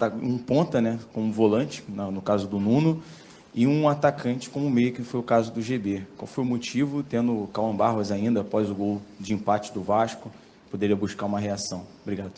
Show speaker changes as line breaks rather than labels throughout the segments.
um ponta, né, como volante, no caso do Nuno, e um atacante como meia, que foi o caso do GB. Qual foi o motivo, tendo o Cauã Barros ainda, após o gol de empate do Vasco, poderia buscar uma reação? Obrigado.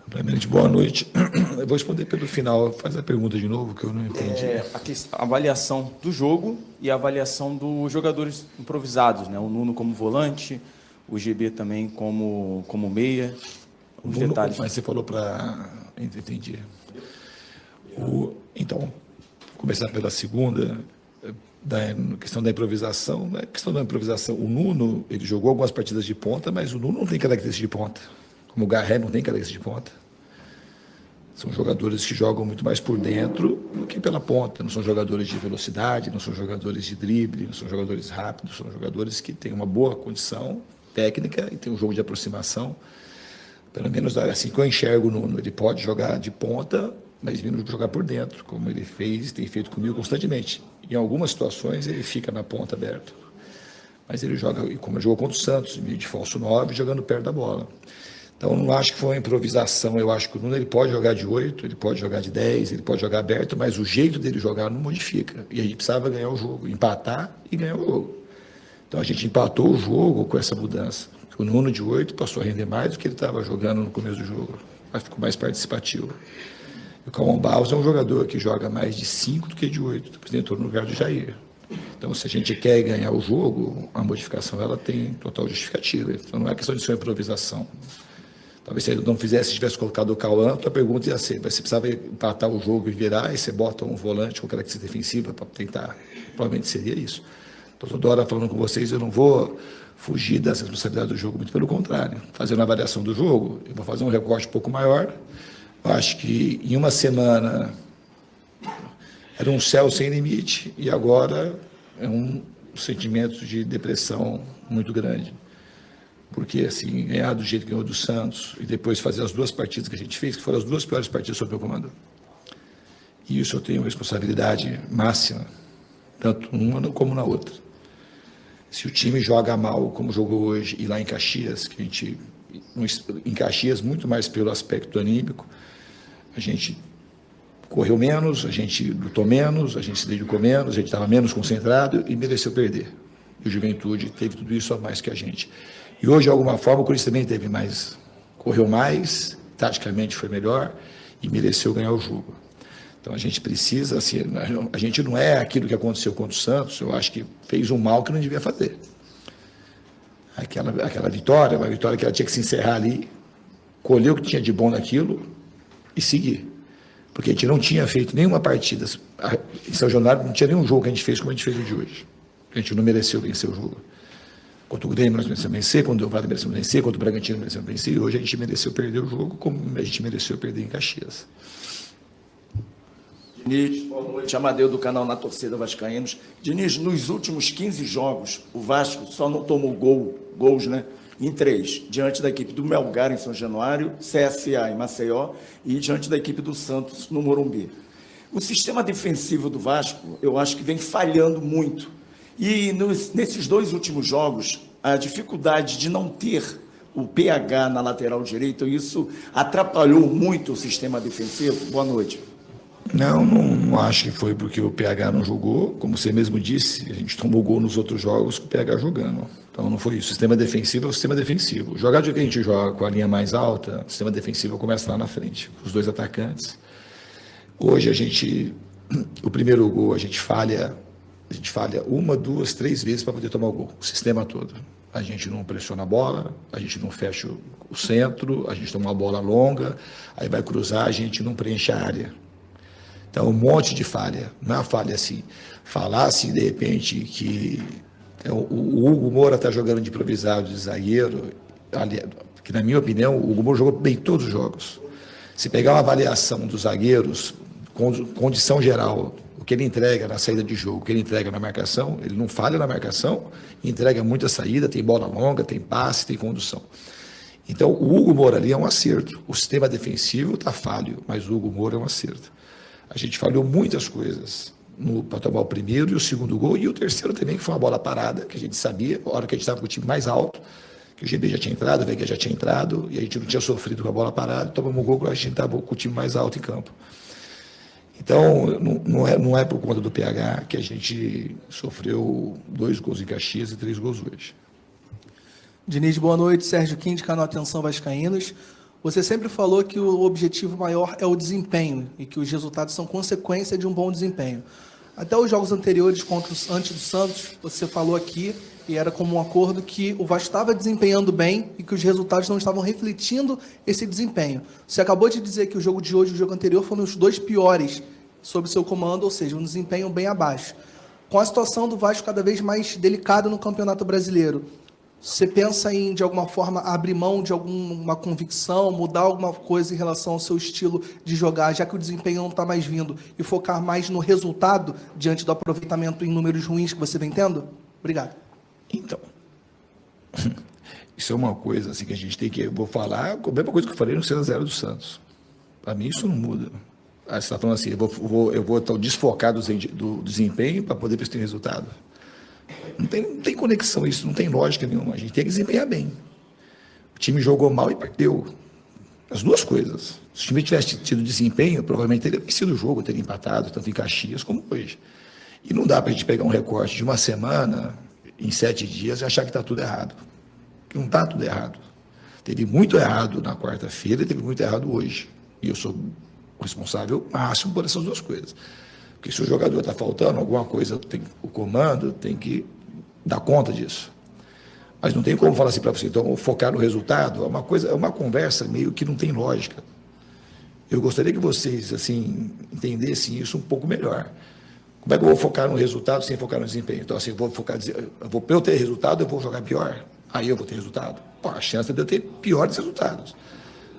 Primeiramente, boa noite. Eu vou responder pelo final. Faz a pergunta de novo, que eu não entendi.
A avaliação do jogo e a avaliação dos jogadores improvisados, né? O Nuno como volante, o GB também como meia. Os
Nuno,
detalhes.
mas você falou para... Entendi. Então, começar pela segunda, da questão da improvisação. A questão da improvisação, o Nuno, ele jogou algumas partidas de ponta, mas o Nuno não tem característica de ponta. Como o Garré não tem característica de ponta. São jogadores que jogam muito mais por dentro do que pela ponta. Não são jogadores de velocidade, não são jogadores de drible, não são jogadores rápidos, são jogadores que têm uma boa condição técnica e têm um jogo de aproximação. Pelo menos assim que eu enxergo o Nuno, ele pode jogar de ponta, mas vindo jogar por dentro, como ele fez e tem feito comigo constantemente. Em algumas situações ele fica na ponta aberto. Mas ele joga, como ele jogou contra o Santos, meio de falso 9, jogando perto da bola. Então, não acho que foi uma improvisação. Eu acho que o Nuno ele pode jogar de 8, ele pode jogar de 10, ele pode jogar aberto, mas o jeito dele jogar não modifica. E a gente precisava ganhar o jogo, empatar e ganhar o jogo. Então, a gente empatou o jogo com essa mudança. O Nuno de 8 passou a render mais do que ele estava jogando no começo do jogo. Mas ficou mais participativo. E o Cauã Barros é um jogador que joga mais de 5 do que de 8. Apresentou no lugar do Jair. Então, se a gente quer ganhar o jogo, a modificação ela tem total justificativa. Então, não é questão de ser uma improvisação. Talvez se ele não fizesse, se tivesse colocado o Cauã, a tua pergunta ia ser, mas você precisava empatar o jogo e virar, e você bota um volante com característica defensiva para tentar, provavelmente seria isso. Então, toda hora falando com vocês, eu não vou fugir dessa responsabilidade do jogo, muito pelo contrário. Fazendo a avaliação do jogo, eu vou fazer um recorte um pouco maior. Eu acho que em uma semana era um céu sem limite, e agora é um sentimento de depressão muito grande. Porque, assim, ganhar do jeito que ganhou do Santos e depois fazer as duas partidas que a gente fez, que foram as duas piores partidas sob meu comando. E isso eu tenho responsabilidade máxima, tanto numa como na outra. Se o time joga mal, como jogou hoje, e lá em Caxias, que a gente, em Caxias, muito mais pelo aspecto anímico, a gente correu menos, a gente lutou menos, a gente se dedicou menos, a gente estava menos concentrado e mereceu perder. E o Juventude teve tudo isso a mais que a gente. E hoje, de alguma forma, o Corinthians também teve mais, correu mais, taticamente foi melhor e mereceu ganhar o jogo. Então, a gente precisa, assim, a gente não é aquilo que aconteceu contra o Santos, eu acho que fez um mal que não devia fazer. Aquela vitória, uma vitória que ela tinha que se encerrar ali, colher o que tinha de bom naquilo e seguir. Porque a gente não tinha feito nenhuma partida, em São Januário não tinha nenhum jogo que a gente fez como a gente fez o de hoje. A gente não mereceu vencer o jogo. Contra o Grêmio nós merecemos vencer, contra o Vale merecemos vencer, contra o Bragantino merecemos vencer, e hoje a gente mereceu perder o jogo como a gente mereceu perder em Caxias.
Diniz, boa noite, Amadeu do canal Na Torcida Vascaínos. Diniz, nos últimos 15 jogos, o Vasco só não tomou gols, né? Em 3, diante da equipe do Melgar em São Januário, CSA em Maceió e diante da equipe do Santos no Morumbi. O sistema defensivo do Vasco, eu acho que vem falhando muito. E nesses dois últimos jogos, a dificuldade de não ter o PH na lateral direita, isso atrapalhou muito o sistema defensivo? Boa noite.
Não acho que foi porque o PH não jogou. Como você mesmo disse, a gente tomou gol nos outros jogos com o PH jogando. Então não foi isso. O sistema defensivo é o sistema defensivo. Jogar de que a gente joga com a linha mais alta, o sistema defensivo começa lá na frente, com os dois atacantes. Hoje o primeiro gol a gente falha 1, 2, 3 vezes para poder tomar o gol, o sistema todo. A gente não pressiona a bola, a gente não fecha o centro, a gente toma uma bola longa, aí vai cruzar, a gente não preenche a área. Então, um monte de falha. Não é uma falha assim. Falar assim, de repente, que o Hugo Moura está jogando de improvisado, de zagueiro, que, na minha opinião, o Hugo Moura jogou bem todos os jogos. Se pegar uma avaliação dos zagueiros, condição geral, o que ele entrega na saída de jogo, o que ele entrega na marcação, ele não falha na marcação, entrega muita saída, tem bola longa, tem passe, tem condução. Então, o Hugo Moura ali é um acerto. O sistema defensivo está falho, mas o Hugo Moura é um acerto. A gente falhou muitas coisas para tomar o primeiro e o segundo gol, e o terceiro também, que foi uma bola parada, que a gente sabia, a hora que a gente estava com o time mais alto, Que o GB já tinha entrado, o Veiga já tinha entrado, e a gente não tinha sofrido com a bola parada, tomamos um gol que a gente estava com o time mais alto em campo. Então, não é por conta do PH que a gente sofreu 2 gols em Caxias e 3 gols hoje.
Diniz, boa noite. Sérgio Kim, de canal Atenção Vascaínos. Você sempre falou que o objetivo maior é o desempenho e que os resultados são consequência de um bom desempenho. Até os jogos anteriores antes do Santos, você falou aqui, e era como um acordo, que o Vasco estava desempenhando bem e que os resultados não estavam refletindo esse desempenho. Você acabou de dizer que o jogo de hoje e o jogo anterior foram os 2 piores sob seu comando, ou seja, um desempenho bem abaixo. Com a situação do Vasco cada vez mais delicada no Campeonato Brasileiro, você pensa em, de alguma forma, abrir mão de alguma convicção, mudar alguma coisa em relação ao seu estilo de jogar, já que o desempenho não está mais vindo, e focar mais no resultado, diante do aproveitamento em números ruins que você vem tendo? Obrigado.
Então, isso é uma coisa assim, que a gente tem que... Eu vou falar a mesma coisa que eu falei no 6-0 do Santos. Para mim, isso não muda. Você está falando assim, eu vou estar desfocado do desempenho para poder ter resultado. Não tem conexão isso, não tem lógica nenhuma. A gente tem que desempenhar bem. O time jogou mal e perdeu. As 2 coisas. Se o time tivesse tido desempenho, provavelmente teria vencido o jogo, teria empatado, tanto em Caxias como hoje. E não dá para a gente pegar um recorte de uma semana, em 7 dias, e achar que está tudo errado. Porque não está tudo errado. Teve muito errado na quarta-feira e teve muito errado hoje. E eu sou o responsável máximo por essas 2 coisas. Porque se o jogador está faltando alguma coisa, o comando tem que dar conta disso. Mas não tem como falar assim para você, então, focar no resultado, é uma conversa meio que não tem lógica. Eu gostaria que vocês, assim, entendessem isso um pouco melhor. Como é que eu vou focar no resultado sem focar no desempenho? Então, assim, para eu ter resultado, eu vou jogar pior. Aí eu vou ter resultado. Pô, a chance de eu ter piores resultados.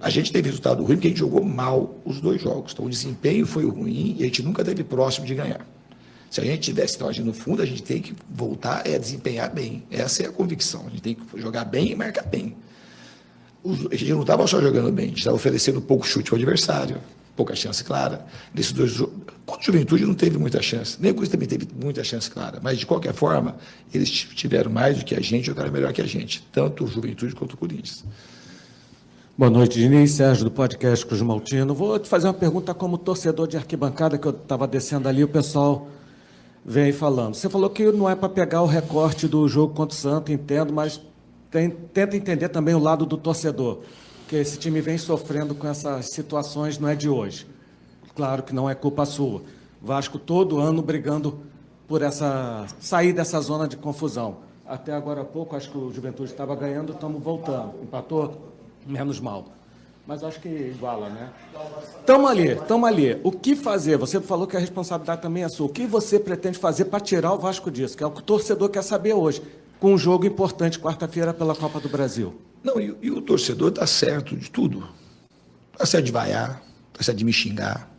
A gente teve resultado ruim porque a gente jogou mal os 2 jogos. Então, o desempenho foi ruim e a gente nunca esteve próximo de ganhar. Se a gente tivesse então, no fundo, a gente tem que voltar a desempenhar bem. Essa é a convicção. A gente tem que jogar bem e marcar bem. A gente não estava só jogando bem, a gente estava oferecendo pouco chute ao adversário, pouca chance clara. Nesses 2 jogos, contra a Juventude não teve muita chance. Nem o Corinthians também teve muita chance clara. Mas, de qualquer forma, eles tiveram mais do que a gente, jogaram melhor que a gente. Tanto o Juventude quanto o Corinthians.
Boa noite, Diniz. Sérgio, do podcast Cruz Maltino. Vou te fazer uma pergunta como torcedor de arquibancada, que eu estava descendo ali, o pessoal vem aí falando. Você falou que não é para pegar o recorte do jogo contra o Santos, entendo, mas tenta entender também o lado do torcedor, que esse time vem sofrendo com essas situações, não é de hoje. Claro que não é culpa sua. Vasco todo ano brigando por sair dessa zona de confusão. Até agora há pouco, acho que o Juventude estava ganhando, estamos voltando. Empatou? Menos mal. Mas acho que iguala, né? Estamos ali. O que fazer? Você falou que a responsabilidade também é sua. O que você pretende fazer para tirar o Vasco disso? Que é o que o torcedor quer saber hoje, com um jogo importante quarta-feira pela Copa do Brasil.
Não, e o torcedor está certo de tudo. Está certo de vaiar, está certo de me xingar,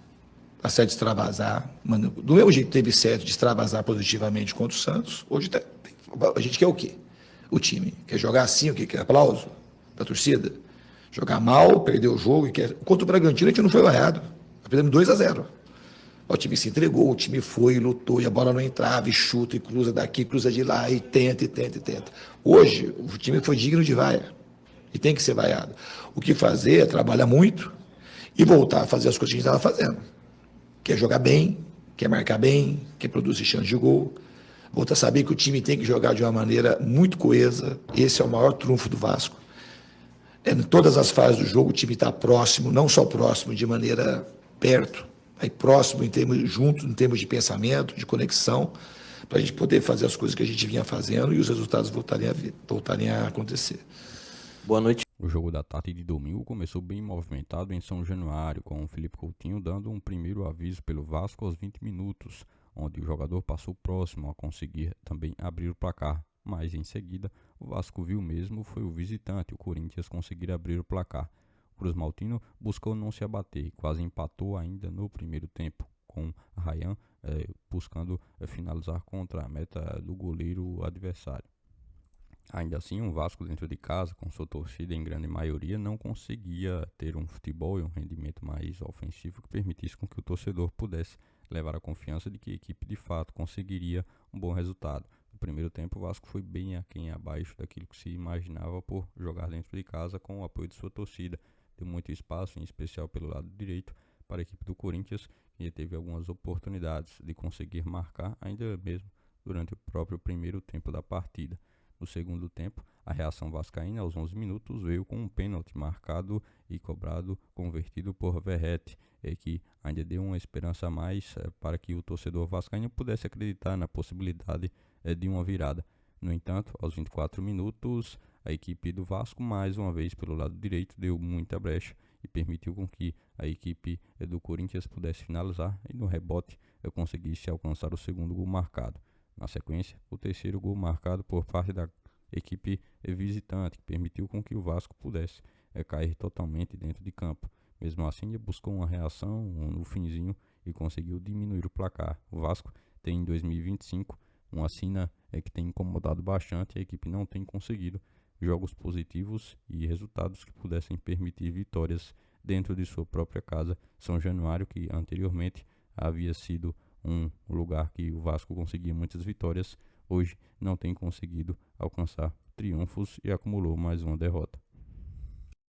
está certo de extravasar. Mano, do mesmo jeito que teve certo de extravasar positivamente contra o Santos, hoje a gente quer o quê? O time quer jogar assim, o quê? Quer aplauso da torcida? Jogar mal, perder o jogo. Contra o Bragantino, a gente não foi vaiado. Perdemos 2-0. O time se entregou, o time foi, lutou, e a bola não entrava, e chuta, e cruza daqui, cruza de lá, e tenta. Hoje, o time foi digno de vaia. E tem que ser vaiado. O que fazer é trabalhar muito e voltar a fazer as coisas que a gente estava fazendo. Quer jogar bem, quer marcar bem, quer produzir chance de gol. Voltar a saber que o time tem que jogar de uma maneira muito coesa. Esse é o maior trunfo do Vasco. Em todas as fases do jogo, o time está próximo, não só próximo de maneira perto, aí próximo junto em termos de pensamento, de conexão, para a gente poder fazer as coisas que a gente vinha fazendo e os resultados voltarem a acontecer.
Boa noite.
O jogo da tarde de domingo começou bem movimentado em São Januário, com o Felipe Coutinho dando um primeiro aviso pelo Vasco aos 20 minutos, onde o jogador passou próximo a conseguir também abrir o placar. Mas em seguida, o Vasco viu mesmo foi o visitante, o Corinthians, conseguir abrir o placar. O Cruz Maltino buscou não se abater e quase empatou ainda no primeiro tempo, com Ryan buscando finalizar contra a meta do goleiro adversário. Ainda assim, o Vasco dentro de casa, com sua torcida em grande maioria, não conseguia ter um futebol e um rendimento mais ofensivo que permitisse com que o torcedor pudesse levar a confiança de que a equipe de fato conseguiria um bom resultado. No primeiro tempo, o Vasco foi bem aquém abaixo daquilo que se imaginava por jogar dentro de casa com o apoio de sua torcida. Deu muito espaço, em especial pelo lado direito, para a equipe do Corinthians, que teve algumas oportunidades de conseguir marcar, ainda mesmo durante o próprio primeiro tempo da partida. No segundo tempo, a reação vascaína aos 11 minutos veio com um pênalti marcado e cobrado, convertido por Verratti, que ainda deu uma esperança a mais para que o torcedor vascaíno pudesse acreditar na possibilidade de uma virada. No entanto, aos 24 minutos, a equipe do Vasco, mais uma vez pelo lado direito, deu muita brecha e permitiu com que a equipe do Corinthians pudesse finalizar e no rebote conseguisse alcançar o segundo gol marcado. Na sequência, o terceiro gol marcado por parte da equipe visitante, que permitiu com que o Vasco pudesse cair totalmente dentro de campo. Mesmo assim, ele buscou uma reação no finzinho e conseguiu diminuir o placar. O Vasco tem em 2025 uma sina que tem incomodado bastante, a equipe não tem conseguido jogos positivos e resultados que pudessem permitir vitórias dentro de sua própria casa. São Januário, que anteriormente havia sido um lugar que o Vasco conseguia muitas vitórias, hoje não tem conseguido alcançar triunfos e acumulou mais uma derrota.